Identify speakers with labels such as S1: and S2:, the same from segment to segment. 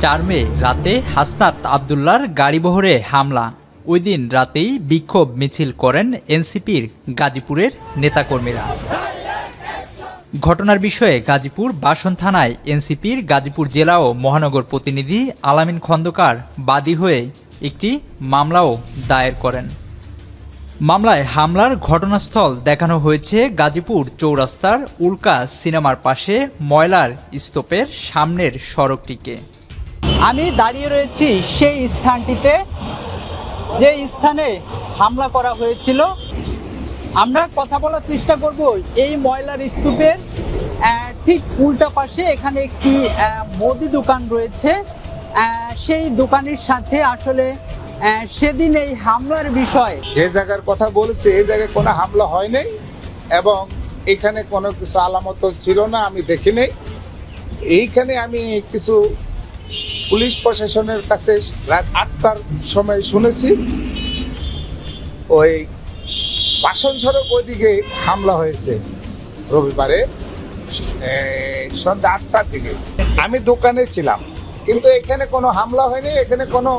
S1: 4 মে রাতে হাসনাত আব্দুল্লাহর গাড়িবহরে হামলা। ওই দিন রাতেই বিক্ষোভ মিছিল করেন এনসিপির গাজীপুরের নেতাকর্মীরা। ঘটনার বিষয়ে গাজীপুর বাসন থানায় এনসিপির গাজীপুর জেলা ও মহানগর প্রতিনিধি আলামিন খন্দকার বাদী হয়ে একটি মামলাও দায়ের করেন। মামলায় হামলার ঘটনাস্থল দেখানো হয়েছে গাজীপুর চৌরাস্তার উল্কা সিনেমার পাশে ময়লার স্তূপের সামনের সড়কটিকে। আমি দাঁড়িয়ে রয়েছি সেই স্থানটিতে, যে স্থানে হামলা করা হয়েছিল। আমরা কথা বলার চেষ্টা করব এই ময়লার স্তূপের ঠিক উল্টা পাশে এখানে একটি মুদি দোকান রয়েছে। সেই দোকানের সাথে আসলে সেদিন এই হামলার বিষয়
S2: যে জায়গার কথা বলেছে এই জায়গায় কোনো হামলা হয় নাই এবং এখানে কোনো কিছু আলামত ছিল না, আমি দেখি নাই। এইখানে আমি কিছু পুলিশ প্রশাসনের কাছে রাত 8টার সময় শুনেছি ওই বাসন সড়ক ওইদিকে হামলা হয়েছে রবিবারে সন্ধ্যা 8টার দিকে। আমি দোকানে ছিলাম, কিন্তু এখানে কোনো হামলা হয়নি, এখানে কোনো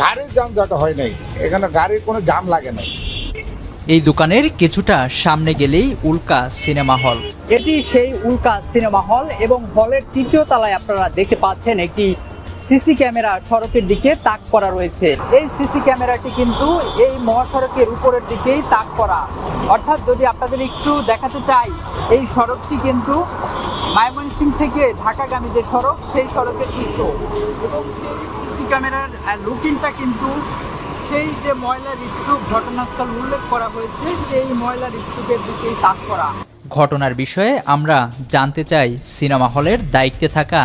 S2: গাড়ির যানজট হয় নাই, এখানে গাড়ির কোনো জাম লাগে নাই।
S1: এই দোকানের কিছুটা সামনে গেলেই উল্কা সিনেমা হল। এটি সেই উল্কা সিনেমা হল এবং হলের 3য় তলায় আপনারা দেখতে পাচ্ছেন একটি সিসি ক্যামেরা সড়কের দিকে তাক করা রয়েছে। এই সিসি ক্যামেরাটি কিন্তু এই মহাসড়কের উপরের দিকেই তাক করা, অর্থাৎ যদি আপনাদের একটু দেখাতে চাই, এই সড়কটি কিন্তু ময়মনসিংহ থেকে ঢাকাগামী যে সড়ক সেই সড়কের চিত্র এবং সিসি ক্যামেরার লুকিংটা কিন্তু সেই যে ময়লার স্তূপ ঘটনাস্থল উল্লেখ করা হয়েছে সেই ময়লার স্তূপের দিকেই তাক করা। ঘটনার বিষয়ে আমরা জানতে চাই সিনেমা হলের দায়িত্বে থাকা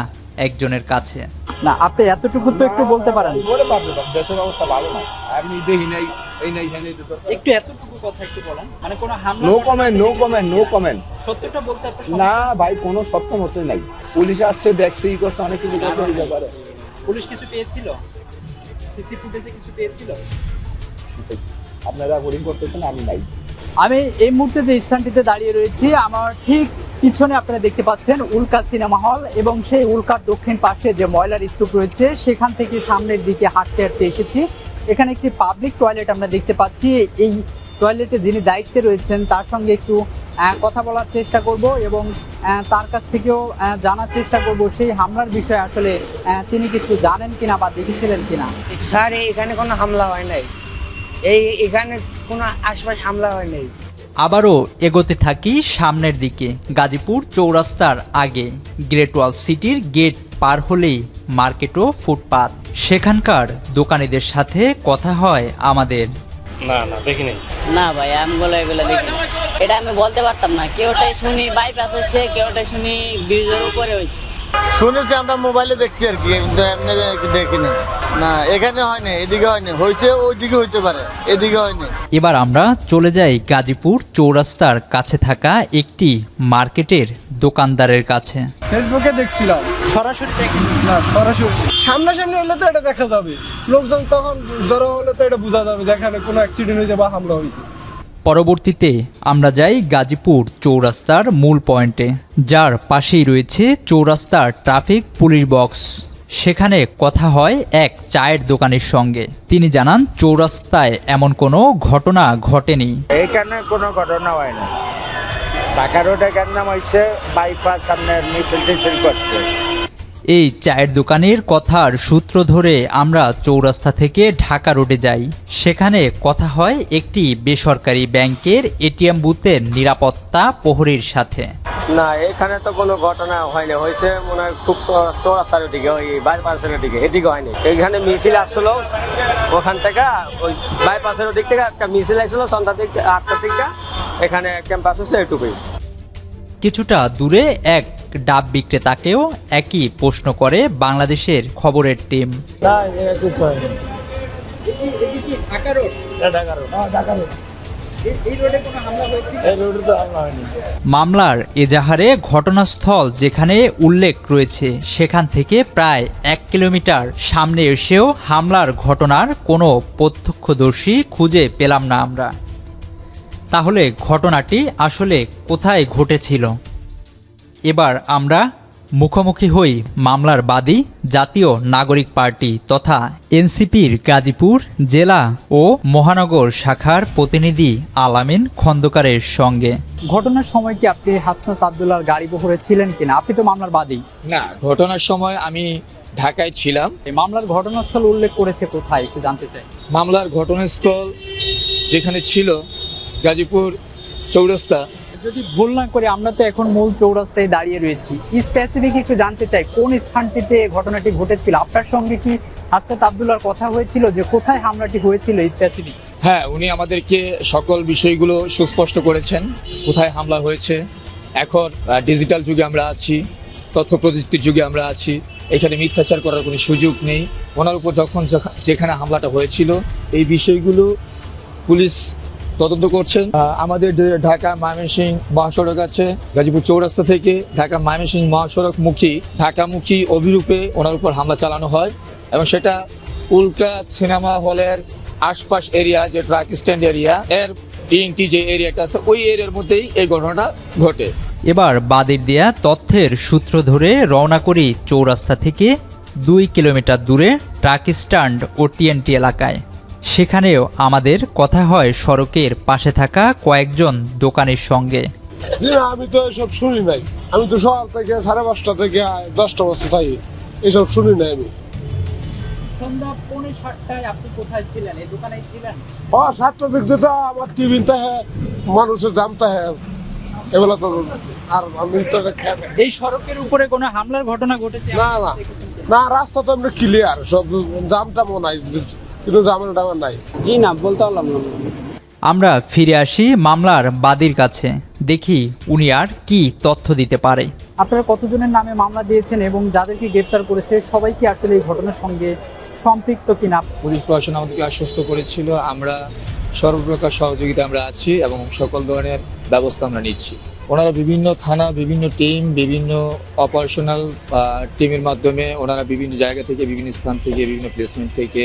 S1: একজনের কাছে। না, আপনি এতটুকু তো একটু বলতে পারেন।
S2: দেশের অবস্থা ভালো না, আমি দেখি নাই, এই নাই জানি
S1: একটু এতটুকু কথা একটু বলেন, মানে কোনো হামলা।
S3: No comment.
S1: সত্যটা বলতে আপনি
S3: না ভাই, কোনো সত্য মতই নাই। পুলিশ আসছে, দেখছে, ই করছে, অনেক কিছু করছে এই ব্যাপারে।
S1: পুলিশ কিছু পেয়েছিল, সিসি ফুটেজে কিছু পেয়েছিল।
S3: আপনারা বোরিং করতেছেন, আমি নাই।
S1: আমি এই মুহূর্তে যে স্থানটিতে দাঁড়িয়ে রয়েছি, আমার ঠিক পিছনে আপনারা দেখতে পাচ্ছেন উল্কা সিনেমা হল এবং সেই উল্কার দক্ষিণ পাশে যে ময়লার স্তূপ রয়েছে সেখান থেকে সামনের দিকে হাঁটতে হাঁটতে এসেছি। এখানে একটি পাবলিক টয়লেট আমরা দেখতে পাচ্ছি। এই টয়লেটে যিনি দায়িত্বে রয়েছেন তার সঙ্গে একটু কথা বলার চেষ্টা করব এবং তার কাছ থেকেও জানার চেষ্টা করব সেই হামলার বিষয়ে আসলে তিনি কিছু জানেন কিনা বা দেখেছিলেন কিনা।
S4: স্যার, এখানে কোনো হামলা হয় নাই, এখানে কোনো আশপাশ হামলা হয় নাই।
S1: আবারও এগোতে থাকি সামনের দিকে। গাজীপুর চৌরাস্তার আগে গ্রেট ওয়াল সিটির গেট পার হলেই মার্কেট ও ফুটপাত। সেখানকার দোকানীদের সাথে কথা হয় আমাদের।
S5: না দেখিনি।
S6: না ভাই, আমি এগুলো দেখি, এটা আমি বলতে পারতাম না। কেউটাই শুনি বাইপাস হয়েছে, কেউটাই শুনি ব্রিজের উপরে হয়েছে।
S7: শুনেছি, আমরা মোবাইলে দেখছি আর কি, কিন্তু এমনি দেখিনি। না, এখানে হয়নি, এদিকে হয়নি, হয়েছে ওইদিকে হইতে পারে, এদিকে হয়নি।
S1: এবার আমরা চলে যাই গাজীপুর চৌরাস্তার কাছে থাকা একটি মার্কেটের দোকানদারের কাছে।
S8: ফেসবুকে দেখছিলাম,
S1: সরাসরি দেখেনি?
S8: না, সরাসরি সামনাসামনি হলে তো এটা দেখা যাবে, লোকজন তখন জড়ো হলে তো এটা বোঝা যাবে যেখানে কোনো অ্যাক্সিডেন্ট হয়েছে বা হামলা হয়েছে।
S1: পরবর্তীতে আমরা যাই গাজীপুর চৌরাস্তার মূল পয়েন্টে, যার পাশেই রয়েছে চৌরাস্তার ট্রাফিক পুলিশ বক্স। সেখানে কথা হয় এক চায়ের দোকানের সঙ্গে। তিনি জানান চৌরাস্তায় এমন কোনো ঘটনা ঘটেনি।
S3: এইখানে কোনো ঘটনা হয় না। ঢাকা রোডে কেন নাম হয়েছে, বাইপাস সামনে মিছিল করছে।
S1: এই চায়ের দোকানের কথার সূত্র ধরে আমরা চৌরাস্তা থেকে ঢাকা রোডে যাই। সেখানে কথা হয় একটি বেসরকারি ব্যাংকের এটিএম বুথের নিরাপত্তা প্রহরীর সাথে।
S5: না, এখানে তো কোনো ঘটনা হয়নি, হয়েছে মনে হয় খুব চৌরাস্তার দিকে, ওই বাইপাসের দিকে, এদিকে হয়নি। এইখানে মিছিল আসছিল, ওখান থেকে ওই বাইপাসের দিক থেকে একটা মিছিল আসছিল সন্ধ্যা থেকে 8টার দিকে, এখানে ক্যাম্পাস হচ্ছে এটুকুই।
S1: কিছুটা দূরে এক ডাব বিক্রেতাকেও একই প্রশ্ন করে বাংলাদেশের খবরের টিম। মামলার এজাহারে ঘটনাস্থল যেখানে উল্লেখ রয়েছে সেখান থেকে প্রায় 1 কিলোমিটার সামনে এসেও হামলার ঘটনার কোনো প্রত্যক্ষদর্শী খুঁজে পেলাম না আমরা। তাহলে ঘটনাটি আসলে কোথায় ঘটেছিল? এবার আমরা মুখোমুখি হই মামলার বাদী জাতীয় নাগরিক পার্টি তথা এনসিপির গাজীপুর জেলা ও মহানগর শাখার প্রতিনিধি আলামিন খন্দকারের সঙ্গে। ঘটনার সময় কি আপনি হাসনাত আব্দুল্লাহর গাড়ি বহরে ছিলেন কিনা? আপনি তো মামলার বাদী।
S9: না, ঘটনার সময় আমি ঢাকায় ছিলাম।
S1: এই মামলার ঘটনাস্থল উল্লেখ করেছে কোথায় একটু জানতে চাই।
S9: মামলার ঘটনাস্থল যেখানে ছিল গাজীপুর চৌরাস্তা।
S1: যদি ভুল না করে আমরা তো এখন মূল চৌরাস্তায় দাঁড়িয়ে রয়েছি, স্পেসিফিক একটু জানতে চাই কোন স্থানটিতে ঘটনাটি ঘটেছিল। আপনার সঙ্গে কি হাসনাত আব্দুল্লাহর কথা হয়েছিল যে কোথায় হামলাটি হয়েছিল স্পেসিফিক?
S9: হ্যাঁ, উনি আমাদেরকে সকল বিষয়গুলো সুস্পষ্ট করেছেন, কোথায় হামলা হয়েছে। এখন ডিজিটাল যুগে আমরা আছি, তথ্য প্রযুক্তির যুগে আমরা আছি, এখানে মিথ্যাচার করার কোনো সুযোগ নেই। ওনার উপর যেখানে হামলাটা হয়েছিল এই বিষয়গুলো পুলিশ তদন্ত করছেন। আমাদের যে ঢাকা ময়মনসিংহ মহাসড়ক আছে, গাজীপুর চৌরাস্তা থেকে ঢাকা ময়মনসিংহ মহাসড়কমুখী ঢাকামুখী অভিরূপে ওনার উপর হামলা চালানো হয় এবং সেটা উল্কা সিনেমা হলের আশপাশ এরিয়া, যে ট্রাক স্ট্যান্ড এরিয়া এর টিএনটি যে এরিয়াটা আছে ওই এরিয়ার মধ্যেই এই ঘটনাটা ঘটে।
S1: এবার বাদীর দেয়া তথ্যের সূত্র ধরে রওনা করি চৌরাস্তা থেকে 2 কিলোমিটার দূরে ট্রাক স্ট্যান্ড ও টিএনটি এলাকায়। সেখানেও আমাদের কথা হয় সড়কের পাশে থাকা কয়েকজন দোকানের সঙ্গে।
S8: আমি তো এসব শুনি নাই, আমি তো সকাল থেকে 5:30 থেকে 10টা বছর থাকি, এসব শুনি নাই আমি।
S1: সন্ধ্যা 7:45 আপনি কোথায় ছিলেন? এই দোকানেই ছিলেন?
S8: 7টার দিক যেটা আমার টিভি থাকে, মানুষের জাম থাকে, এগুলো তো আর আমি তো
S1: এই সড়কের উপরে কোনো হামলার ঘটনা ঘটেছে?
S8: না না না, রাস্তা তো আমরা ক্লিয়ার, সব জামটা মনে হয়, কিন্তু জামের টামের নাই।
S4: জি না, বলতে পারলাম না।
S1: আমরা ফিরে আসি মামলার বাদীর কাছে, দেখি উনি আর কি তথ্য দিতে পারে। আপনারা কতজনের নামে মামলা দিয়েছেন এবং যাদেরকে গ্রেপ্তার করেছে সবাই কি আসলে এই ঘটনার সঙ্গে সম্পৃক্ত কিনা?
S9: পুলিশ প্রশাসন আমাদেরকে আশ্বস্ত করেছিল আমরা সর্বপ্রকার সহযোগিতা আমরা আছি এবং সকল ধরনের ব্যবস্থা আমরা নিচ্ছি। ওনারা বিভিন্ন থানা, বিভিন্ন টিম, বিভিন্ন অপারেশনাল টিমের মাধ্যমে ওনারা বিভিন্ন জায়গা থেকে, বিভিন্ন স্থান থেকে, বিভিন্ন প্লেসমেন্ট থেকে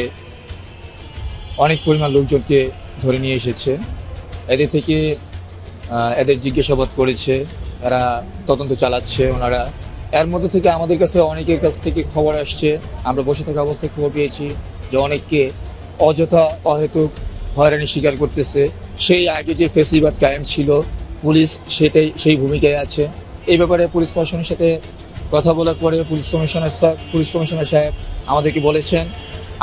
S9: অনেক পরিমাণ লোকজনকে ধরে নিয়ে এসেছে। এদের থেকে এদের জিজ্ঞাসাবাদ করেছে, এরা তদন্ত চালাচ্ছে ওনারা। এর মধ্যে থেকে আমাদের কাছে অনেকের কাছ থেকে খবর আসছে, আমরা বসে থাকা অবস্থায় খবর পেয়েছি যে অনেককে অযথা অহেতুক হয়রানি স্বীকার করতেছে। সেই আগে যে ফেসিবাদ কায়েম ছিল, পুলিশ সেই ভূমিকায় আছে। এই ব্যাপারে পুলিশ প্রশাসনের সাথে কথা বলার পরে পুলিশ কমিশনার সাহেব আমাদেরকে বলেছেন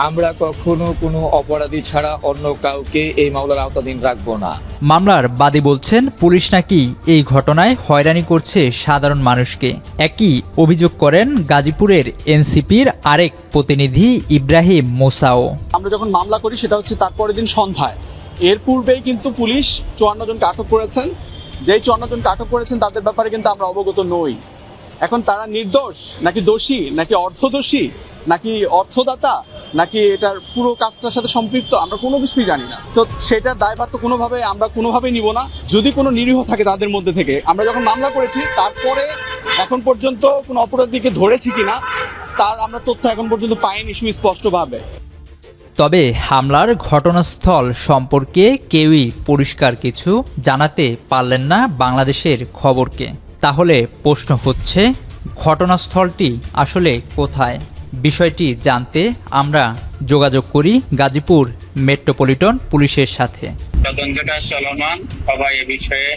S9: আমরা কখনো কোনো অপরাধী ছাড়া অন্য কাউকে এই মামলার আওতাধীন রাখবো না।
S1: মামলার বাদী বলছেন পুলিশ নাকি এই ঘটনায় হয়রানি করছে সাধারণ মানুষকে। একই অভিযোগ করেন গাজীপুরের এনসিপির আরেক প্রতিনিধি ইব্রাহিম মোসাও।
S10: আমরা যখন মামলা করি সেটা হচ্ছে তারপরের দিন সন্ধ্যায়। এর পূর্বেই কিন্তু পুলিশ 54 জনকে আটক করেছেন। যেই 54 জনকে আটক করেছেন তাদের ব্যাপারে কিন্তু আমরা অবগত নই। এখন তারা নির্দোষ নাকি দোষী নাকি অর্থদোষী নাকি অর্থদাতা নাকি এটার পুরো কাজটার সাথে সম্পৃক্ত আমরা কোনো কিছুই জানি না। তো সেটার দায়ভার তো আমরা কোনোভাবেই নিব না। যদি কোনো নিরীহ থাকে তাদের মধ্যে থেকে, আমরা যখন মামলা করেছি তারপরে এখন পর্যন্ত কোনো অপরাধীকে ধরেছি কিনা তার আমরা তথ্য এখন পর্যন্ত পাইনি সুস্পষ্টভাবে।
S1: তবে হামলার ঘটনাস্থল সম্পর্কে কেউই পরিষ্কার কিছু জানাতে পারলেন না বাংলাদেশের খবরকে। তাহলে প্রশ্ন হচ্ছে ঘটনাস্থলটি আসলে কোথায়? বিষয়টি জানতে আমরা যোগাযোগ করি গাজীপুর মেট্রোপলিটন পুলিশের সাথে।
S11: তদন্তটা চলমান, সবাই এ বিষয়ে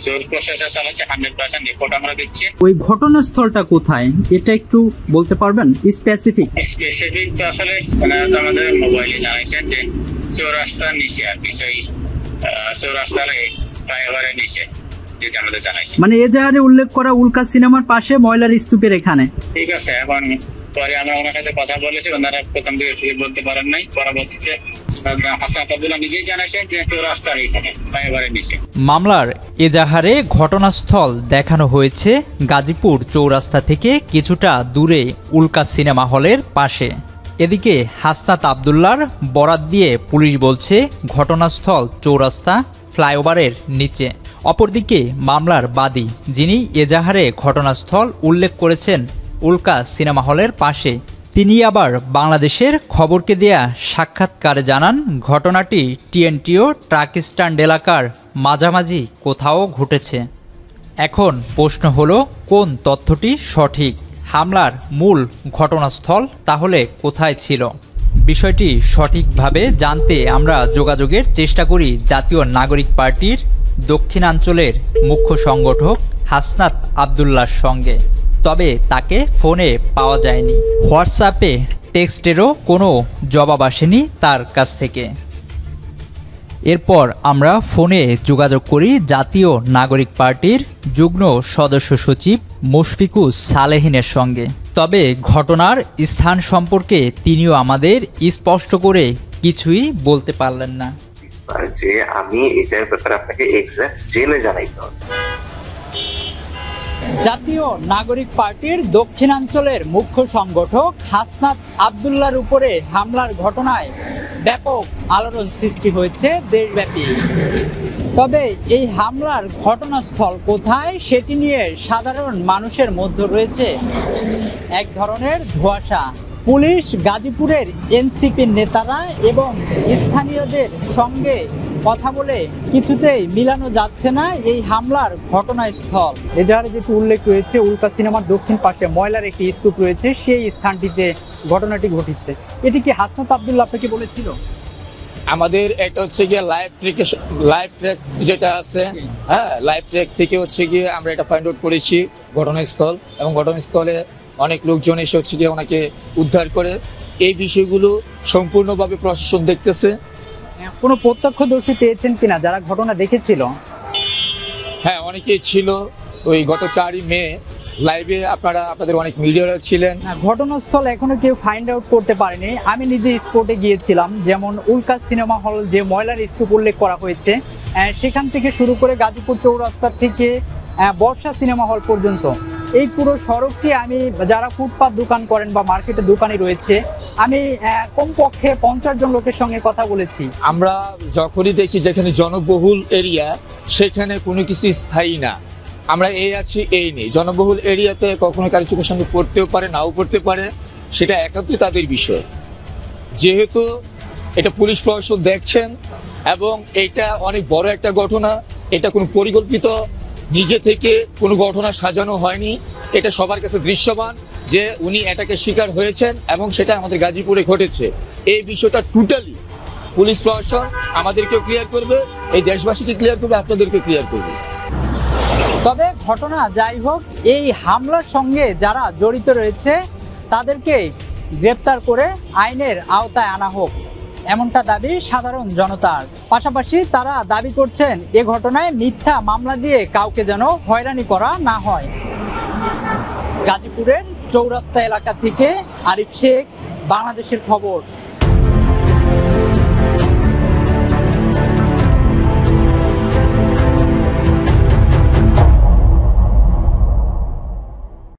S11: জোর প্রসেসে চালাচ্ছে, 100% রিপোর্ট আমরা দিচ্ছি।
S1: ওই ঘটনাস্থলটা কোথায় এটা একটু বলতে পারবেন স্পেসিফিক?
S11: তো আসলে আমাদের মোবাইলে জানাইছেন যে চৌরাস্তার নিচে আর কি, সেই চৌরাস্তার ফ্লাইওভারের নিচে, যেটা আমাদের জানাইছে।
S1: মানে এজাহারে উল্লেখ করা উল্কা সিনেমার পাশে ময়লার স্তূপের এখানে।
S11: ঠিক আছে, এখন পরে আমরা ওনার সাথে কথা বলেছি, ওনারা প্রথম দিকে বলতে পারেন নাই, পরবর্তীতে নিজেই জানাইছেন যে চৌরাস্তার এইখানে ফ্লাইওভারের নিচে।
S1: মামলার এজাহারে ঘটনাস্থল দেখানো হয়েছে গাজীপুর চৌরাস্তা থেকে কিছুটা দূরে উল্কা সিনেমা হলের পাশে। এদিকে হাসনাত আব্দুল্লাহর বরাত দিয়ে পুলিশ বলছে ঘটনাস্থল চৌরাস্তা ফ্লাইওভারের নিচে। অপরদিকে মামলার বাদী যিনি এজাহারে ঘটনাস্থল উল্লেখ করেছেন উল্কা সিনেমা হলের পাশে, তিনি আবার বাংলাদেশের খবরকে দেয়া সাক্ষাৎকারে জানান ঘটনাটি টিএনটিও ট্রাক স্ট্যান্ড এলাকার মাঝামাঝি কোথাও ঘটেছে। এখন প্রশ্ন হলো, কোন তথ্যটি সঠিক? হামলার মূল ঘটনাস্থল তাহলে কোথায় ছিল? বিষয়টি সঠিকভাবে জানতে আমরা যোগাযোগের চেষ্টা করি জাতীয় নাগরিক পার্টির দক্ষিণাঞ্চলের মুখ্য সংগঠক হাসনাত আবদুল্লাহর সঙ্গে, তবে তাকে ফোনে পাওয়া যায়নি। হোয়াটসঅ্যাপে টেক্সটেরও কোনো জবাব আসেনি তার কাছ থেকে। এরপর আমরা ফোনে যোগাযোগ করি জাতীয় নাগরিক পার্টির যুগ্ম সদস্য সচিব মুশফিকুস সালেহিনের সঙ্গে, তবে ঘটনার স্থান সম্পর্কে তিনিও আমাদের স্পষ্ট করে কিছুই বলতে পারলেন না।
S12: যে আমি এটার ব্যাপারে আপনাকে এক্সাক্ট জেনে জানাইতে হবে।
S1: জাতীয় নাগরিক পার্টির দক্ষিণাঞ্চলের মুখ্য সংগঠক হাসনাত আবদুল্লাহর উপরে হামলার ঘটনায় ব্যাপক আলোড়ন সৃষ্টি হয়েছে দেশব্যাপী। তবে এই হামলার ঘটনাস্থল কোথায় সেটি নিয়ে সাধারণ মানুষের মধ্যে রয়েছে এক ধরনের ধোঁয়াশা। পুলিশ, গাজীপুরের এনসিপির নেতারা এবং স্থানীয়দের সঙ্গে কথা বলে কিছুতেই মিলানো যাচ্ছে না এই হামলার ঘটনাস্থল। এজাহারে যেটি উল্লেখ রয়েছে, উল্কা সিনেমার দক্ষিণ পাশে ময়লার একটি স্তূপ রয়েছে, সেই স্থানটিতে ঘটনাটি ঘটেছে। এটি কি হাসনাত আবদুল্লাহ আপনাকে বলেছিল?
S9: আমাদের এটা হচ্ছে গিয়ে লাইভ ট্র্যাক যেটা আছে, হ্যাঁ, লাইভ ট্র্যাক থেকে হচ্ছে গিয়ে আমরা এটা ফাইন্ড আউট করেছি ঘটনাস্থল, এবং ঘটনাস্থলে অনেক লোকজন এসে হচ্ছে গিয়ে ওনাকে উদ্ধার করে। এই বিষয়গুলো সম্পূর্ণভাবে প্রশাসন দেখতেছে।
S1: কোনো প্রত্যক্ষদর্শী পেয়েছেন কিনা যারা ঘটনা দেখেছিল?
S9: হ্যাঁ, অনেকেই ছিল। ওই গত 4 মে লাইভে আপনাদের অনেক মিডিয়ারা ছিলেন।
S1: ঘটনাস্থল এখনো কেউ ফাইন্ড আউট করতে পারেনি। আমি নিজে স্পটে গিয়েছিলাম, যেমন উল্কা সিনেমা হল যে ময়লার স্তূপ উল্লেখ করা হয়েছে সেখান থেকে শুরু করে গাজীপুর চৌরাস্তা থেকে বর্ষা সিনেমা হল পর্যন্ত এই পুরো সড়কটি আমি যারা ফুটপাত দোকান করেন বা মার্কেটে দোকানে রয়েছে, আমি কমপক্ষে 50 জন লোকের সঙ্গে কথা বলেছি।
S9: আমরা যখনই দেখি যেখানে জনবহুল এরিয়া সেখানে কোনো কিছু স্থায়ী না, আমরা এই আছি এই নেই। জনবহুল এরিয়াতে কখনো কারো চোখের সঙ্গে পড়তেও পারে, নাও পড়তে পারে, সেটা একান্তই তাদের বিষয়। যেহেতু এটা পুলিশ প্রশাসন দেখছেন এবং এটা অনেক বড় একটা ঘটনা, এটা কোনো পরিকল্পিত নিজে থেকে কোনো ঘটনা সাজানো হয়নি, এটা সবার কাছে দৃশ্যমান যে উনি এটাকে শিকার হয়েছেন এবং সেটা আমাদের গাজীপুরে ঘটেছে। এই বিষয়টা টোটালি পুলিশ প্রশাসন আমাদেরকেও ক্লিয়ার করবে, এই দেশবাসীকে ক্লিয়ার করবে, আপনাদেরকে ক্লিয়ার করবে।
S1: তবে ঘটনা যাই হোক, এই হামলার সঙ্গে যারা জড়িত রয়েছে তাদেরকে গ্রেপ্তার করে আইনের আওতায় আনা হোক, এমনটা দাবি সাধারণ জনতার। পাশাপাশি তারা দাবি করছেন এ ঘটনায় মিথ্যা মামলা দিয়ে কাউকে যেন হয়রানি করা না হয়। গাজীপুরের চৌরাস্তা এলাকা থেকে আরিফ শেখ, বাংলাদেশের খবর।